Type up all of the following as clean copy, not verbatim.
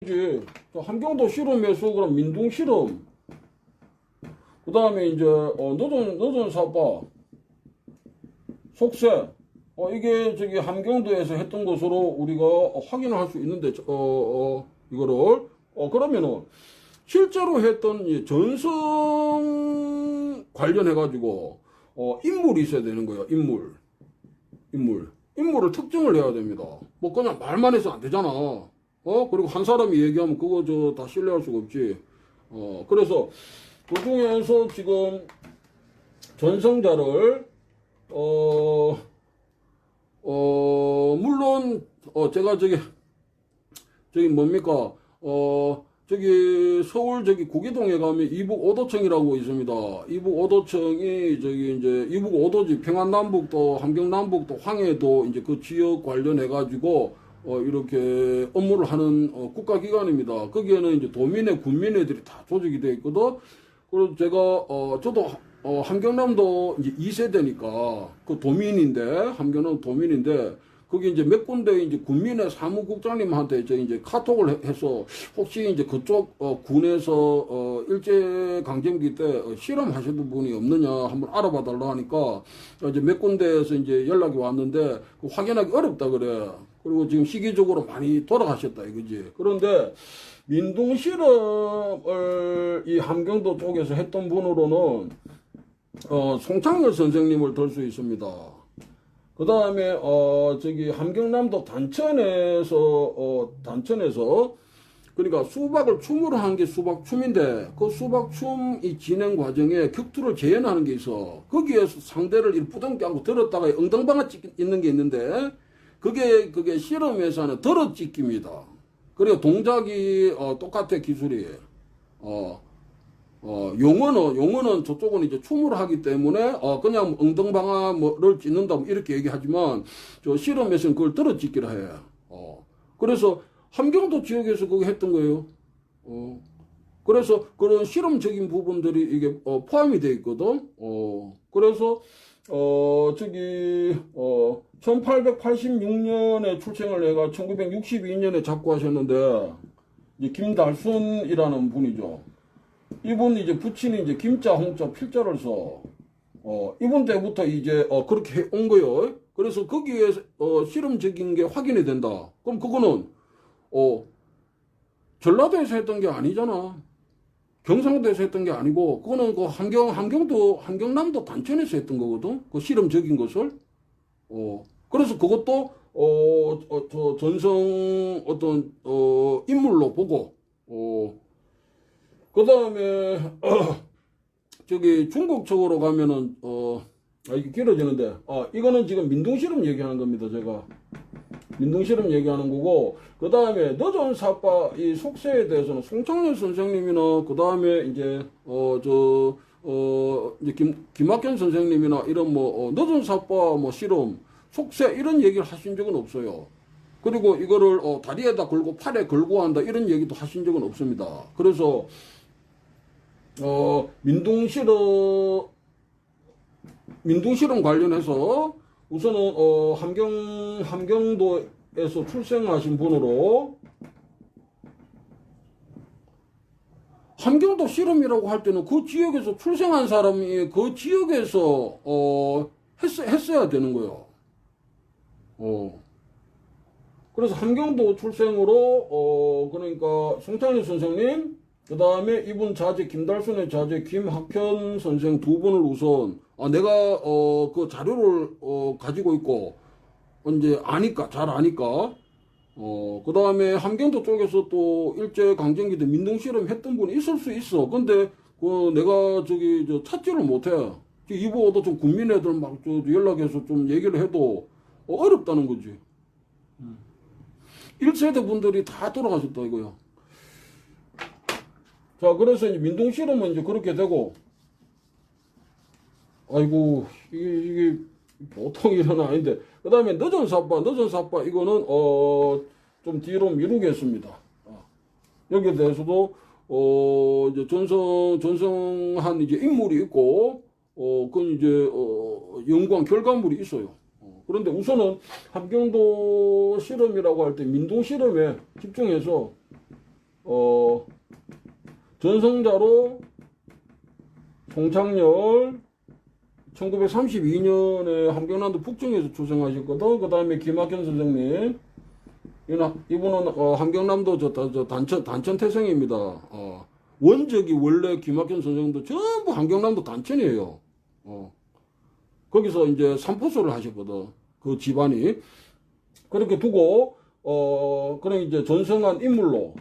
이제 함경도 실험에서 그럼 민둥 실험, 그 다음에 이제 노전 사파, 속세, 이게 저기 함경도에서 했던 것으로 우리가 확인을 할 수 있는데, 이거를 그러면은 실제로 했던 이 전성 관련해 가지고 인물이 있어야 되는 거예요. 인물을 특정을 해야 됩니다. 뭐 그냥 말만 해서 안 되잖아. 그리고 한 사람이 얘기하면 그거 다 신뢰할 수가 없지. 그래서 그 중에서 지금 전성자를 물론 제가 저기 뭡니까 저기 서울 저기 구기동에 가면 이북 오도청이라고 있습니다. 이북 오도청이 저기 이제 이북 오도지 평안남북도 함경남북도 황해도 이제 그 지역 관련해 가지고 이렇게 업무를 하는 국가기관입니다. 거기에는 이제 도민회, 군민회들이 다 조직이 되어 있거든. 그리고 제가 저도 함경남도 이제 2세대니까 그 도민인데 함경남 도민인데 거기 이제 몇 군데 이제 군민회 사무국장님한테 이제 카톡을 해서 혹시 이제 그쪽 군에서 일제 강점기 때 실험하시는 분이 없느냐 한번 알아봐 달라 하니까 이제 몇 군데에서 이제 연락이 왔는데 확인하기 어렵다 그래. 그리고 지금 시기적으로 많이 돌아가셨다 이거지. 그런데 민둥 실험을 이 함경도 쪽에서 했던 분으로는 송창열 선생님을 들 수 있습니다. 그 다음에 저기 함경남도 단천에서 그러니까 수박을 춤으로 한 게 수박춤인데 그 수박춤 이 진행 과정에 격투를 재현하는 게 있어. 거기에서 상대를 이렇게 부둥켜 안고 들었다가 엉덩방아 있는 게 있는데 그게 실험에서 하는 들어찍기입니다. 그리고 동작이 똑같아 기술이. 용어는 저쪽은 이제 춤을 하기 때문에 그냥 엉덩방아를 찢는다 뭐 이렇게 얘기하지만 저 실험에서는 그걸 들어찍기라 해. 그래서 함경도 지역에서 그거 했던 거예요. 그래서 그런 실험적인 부분들이 이게 포함이 돼 있거든. 그래서 저기 1886년에 출생을 해가 1962년에 작고하셨는데 이제 김달순이라는 분이죠. 이분 이제 부친이 이제 김자, 홍자, 필자를 써. 이분 때부터 이제 그렇게 온 거요. 그래서 거기에 실험적인 게 확인이 된다. 그럼 그거는 전라도에서 했던 게 아니잖아. 경상도에서 했던 게 아니고 그거는 그 함경남도 단천에서 했던 거거든. 그 실험적인 것을. 그래서 그것도 저 전성 어떤 인물로 보고 그 다음에 저기 중국 쪽으로 가면은 이게 길어지는데 이거는 지금 민둥실험 얘기하는 겁니다. 제가 민둥실험 얘기하는 거고 그 다음에 너전 사파 이 속세에 대해서는 송창렬 선생님이나 그 다음에 이제 이제 김학현 선생님이나 이런 뭐 너전 사파 뭐 실험 속세 이런 얘기를 하신 적은 없어요. 그리고 이거를 다리에다 걸고 팔에 걸고 한다 이런 얘기도 하신 적은 없습니다. 그래서 민둥실험 관련해서 우선은 함경도에서 출생하신 분으로 함경도 실험이라고 할 때는 그 지역에서 출생한 사람이 그 지역에서 했어야 되는 거예요. 그래서 함경도 출생으로 그러니까 송창일 선생님 그 다음에 이분 자제 김달순의 자제 김학현 선생 두 분을 우선 내가 그 자료를 가지고 있고 이제 잘 아니까 그 다음에 함경도 쪽에서 또 일제 강점기 때 민둥실험 했던 분이 있을 수 있어. 근데 내가 찾지를 못해. 이보고도 좀 군민애들 막 연락해서 좀 얘기를 해도 어렵다는 거지. 1세대 분들이 다 돌아가셨다 이거야. 자, 그래서 이제 민둥실험은 이제 그렇게 되고, 아이고, 이게 보통 일은 아닌데, 그 다음에 너전 사파, 이거는, 좀 뒤로 미루겠습니다. 여기에 대해서도, 이제 전성한 이제 인물이 있고, 그건 이제, 연구한 결과물이 있어요. 그런데 우선은 함경도 실험이라고 할 때 민둥실험에 집중해서 전성자로 송창열 1932년에 함경남도 북정에서 출생하셨거든. 그 다음에 김학현 선생님. 이분은 함경남도 단천 태생입니다. 원적이 원래 김학현 선생님도 전부 함경남도 단천이에요. 거기서 이제 삼포소를 하셨거든. 그 집안이. 그렇게 두고, 그래 이제 전성한 인물로.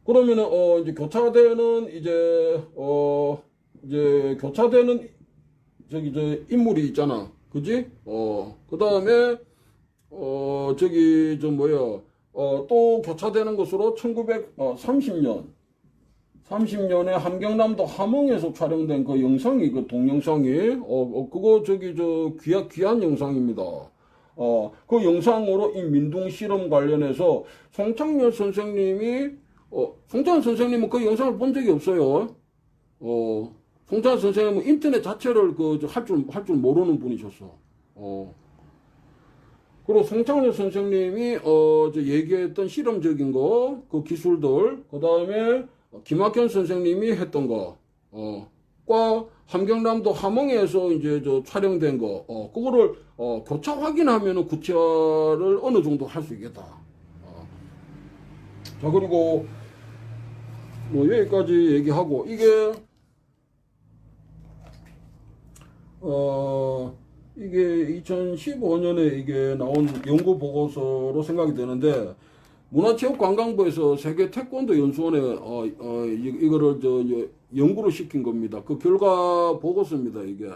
그러면은, 이제 교차되는, 이제 교차되는, 인물이 있잖아. 그지? 그 다음에, 또 교차되는 것으로 1930년에 함경남도 함흥에서 촬영된 그 영상이, 그 동영상이, 그거 귀한 영상입니다. 그 영상으로 이 민둥 실험 관련해서 송창열 선생님은 그 영상을 본 적이 없어요. 송창열 선생님은 인터넷 자체를 할 줄 모르는 분이셨어. 그리고 송창열 선생님이 얘기했던 실험적인 거, 그 기술들, 그 다음에 김학현 선생님이 했던 거, 과 함경남도 함흥에서 이제 촬영된 거, 그거를 교차 확인하면은 구체화를 어느 정도 할 수 있겠다. 자, 그리고 뭐 여기까지 얘기하고, 이게 2015년에 이게 나온 연구 보고서로 생각이 되는데, 문화체육관광부에서 세계 태권도 연수원에 이거를 연구를 시킨 겁니다. 그 결과 보고서입니다, 이게.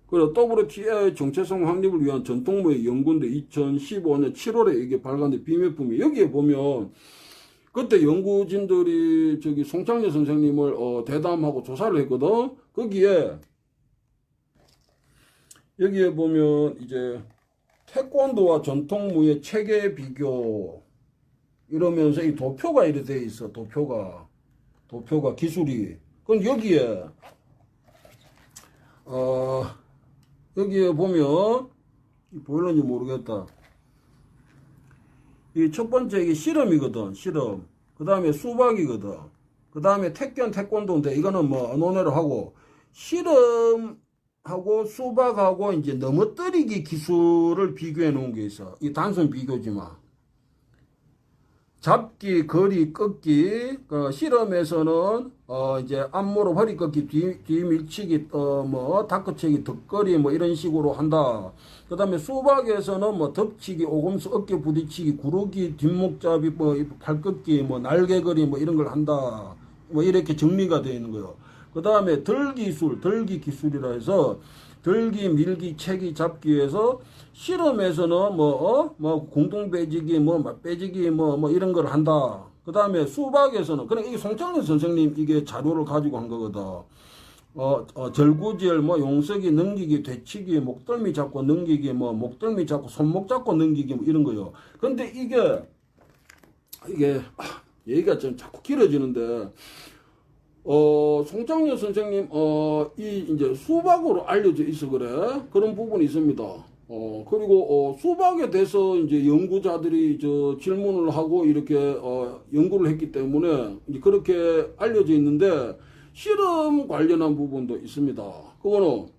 그리고 WTA 정체성 확립을 위한 전통무예 연구인데 2015년 7월에 이게 발간된 비매품이, 여기에 보면 그때 연구진들이 송창열 선생님을 대담하고 조사를 했거든. 거기에 여기에 보면 이제 태권도와 전통무예 체계 비교 이러면서 이 도표가 이렇게 돼 있어. 도표가 기술이. 그럼 여기에 보면 보이는지 모르겠다. 이 첫 번째 이게 실험이거든. 실험. 그 다음에 수박이거든. 그 다음에 태권도인데 이거는 뭐 논외로 하고, 실험하고 수박하고 이제 넘어뜨리기 기술을 비교해 놓은 게 있어. 이 단순 비교지만. 잡기, 거리, 꺾기, 실험에서는, 이제 앞무릎, 허리 꺾기, 뒤 밀치기, 다크치기, 덕거리, 뭐 이런 식으로 한다. 그 다음에 수박에서는 뭐 덮치기, 오금수, 어깨 부딪히기, 구르기, 뒷목잡이, 팔 꺾기, 날개거리, 이런 걸 한다. 이렇게 정리가 되어 있는 거예요. 그 다음에 들기 기술이라 해서, 들기, 밀기, 채기, 잡기에서 실험에서는 공동 빼지기, 빼지기, 이런 걸 한다. 그 다음에 수박에서는, 그냥 이게 송창열 선생님 이게 자료를 가지고 한 거거든. 절구질, 용서기, 넘기기, 되치기, 목덜미 잡고 넘기기, 목덜미 잡고 손목 잡고 넘기기, 이런 거요. 근데 이게 얘기가 좀 자꾸 길어지는데, 송창열 선생님, 이제 수박으로 알려져 있어 그래. 그런 부분이 있습니다. 그리고, 수박에 대해서 이제 연구자들이 질문을 하고 이렇게, 연구를 했기 때문에 이제 그렇게 알려져 있는데, 실험 관련한 부분도 있습니다. 그거는,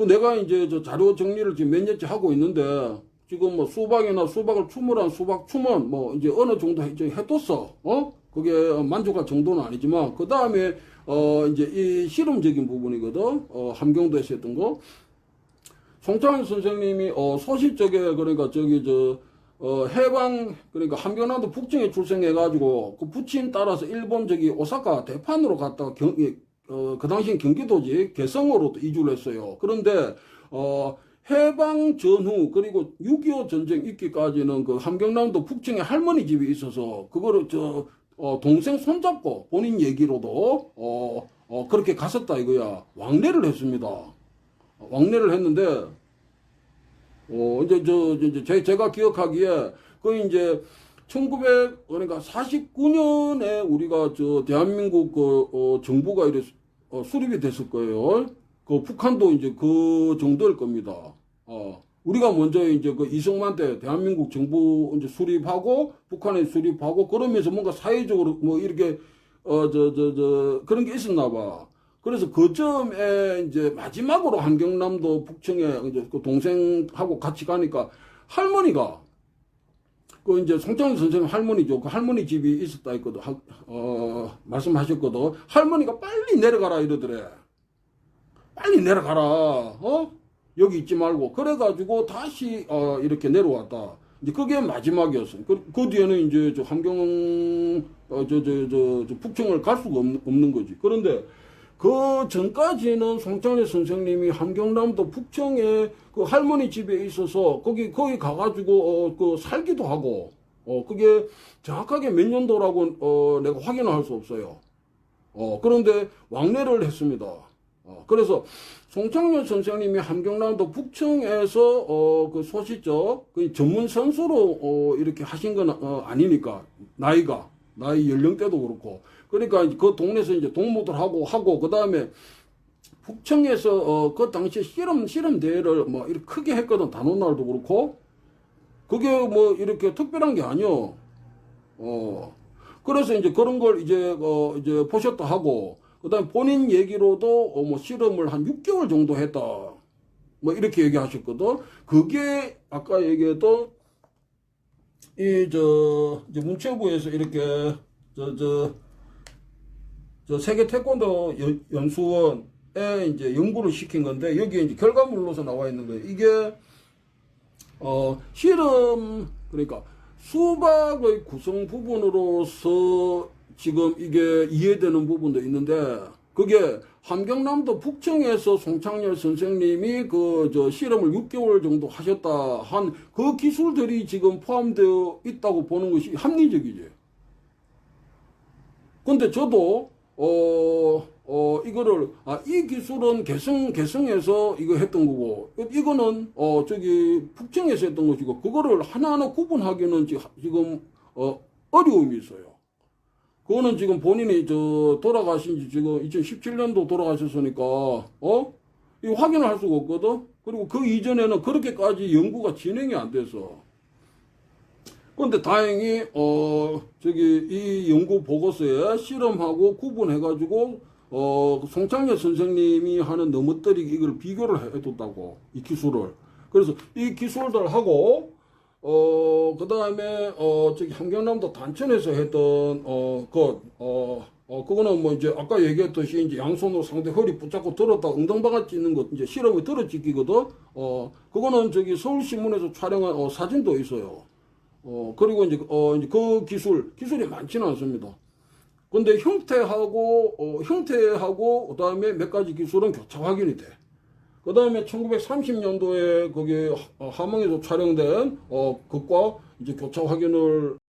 내가 이제 자료 정리를 지금 몇 년째 하고 있는데, 지금 수박이나 수박을 추물한 수박 추문, 이제 어느 정도 해뒀어. 그게 만족할 정도는 아니지만, 그 다음에, 이제 이 실험적인 부분이거든. 함경도에서 했던 거. 송창열 선생님이, 소실적에, 그러니까 해방, 그러니까 함경남도 북정에 출생해가지고, 그 부친 따라서 일본 오사카 대판으로 갔다가 그 당시엔 경기도지, 개성으로 이주를 했어요. 그런데, 해방 전후, 그리고 6.25 전쟁 있기까지는 그 함경남도 북청에 할머니 집이 있어서, 그거를 동생 손잡고 본인 얘기로도, 그렇게 갔었다 이거야. 왕래를 했습니다. 왕래를 했는데, 이제 제가 기억하기에, 이제 1900, 49년에 우리가 대한민국 정부가 이래 수립이 됐을 거예요. 그 북한도 이제 그 정도일 겁니다. 우리가 먼저 이제 그 이승만 때 대한민국 정부 이제 수립하고 북한에 수립하고 그러면서 뭔가 사회적으로 뭐 이렇게 그런 게 있었나 봐. 그래서 그 점에 이제 마지막으로 함경남도 북청에 이제 그 동생하고 같이 가니까 할머니가 그 이제 송창일 선생님 할머니죠. 그 할머니 집이 있었다 했거든. 말씀하셨거든. 할머니가 빨리 내려가라 이러더래. 빨리 내려가라. 여기 있지 말고. 그래가지고 다시 이렇게 내려왔다. 이제 그게 마지막이었어요. 그 뒤에는 이제 저 함경 북청을 갈 수가 없는 거지. 그런데 그 전까지는 송창래 선생님이 함경남도 북청에 그 할머니 집에 있어서 거기 가가지고 그 살기도 하고 그게 정확하게 몇 년도라고 내가 확인을 할 수 없어요. 그런데 왕래를 했습니다. 그래서 송창래 선생님이 함경남도 북청에서 그 소시적 그 전문 선수로 이렇게 하신 건 아니니까 나이 연령대도 그렇고 그러니까 그 동네에서 이제 동무들 하고 그 다음에 북청에서 그 당시에 실험 대회를 뭐 이렇게 크게 했거든. 단오날도 그렇고 그게 뭐 이렇게 특별한 게 아니요. 그래서 이제 그런 걸 이제 보셨다 하고 그다음에 본인 얘기로도 뭐 실험을 한 6개월 정도 했다. 뭐 이렇게 얘기하셨거든. 그게 아까 얘기했던 이제 문체부에서 이렇게 세계 태권도 연수원에 이제 연구를 시킨 건데 여기에 이제 결과물로서 나와 있는 거예요. 이게 실험 그러니까 수박의 구성 부분으로서 지금 이게 이해되는 부분도 있는데 그게 함경남도 북청에서 송창렬 선생님이 실험을 6개월 정도 하셨다 한 그 기술들이 지금 포함되어 있다고 보는 것이 합리적이지. 근데 저도 이거를 이 기술은 개성에서 이거 했던 거고 이거는 북청에서 했던 것이고 그거를 하나하나 구분하기는 지금 어려움이 있어요. 그거는 지금 본인이 돌아가신 지 지금 2017년도 돌아가셨으니까 이거 확인을 할 수가 없거든. 그리고 그 이전에는 그렇게까지 연구가 진행이 안 돼서. 근데 다행히 이 연구 보고서에 실험하고 구분해가지고 송창렬 선생님이 하는 너머뜨리기 이걸 비교를 해뒀다고 이 기술을. 그래서 이 기술들하고 그 다음에 함경남도 단천에서 했던 그거는 뭐 이제 아까 얘기했듯이 이제 양손으로 상대 허리 붙잡고 들었다 엉덩방아 찢는 것 이제 실험이 들어찍기거든. 그거는 서울신문에서 촬영한 사진도 있어요. 그리고 이제 그 기술이 많지는 않습니다. 근데 형태하고 그다음에 몇 가지 기술은 교차 확인이 돼. 그다음에 1930년도에 거기 함흥에서 촬영된 것과 이제 교차 확인을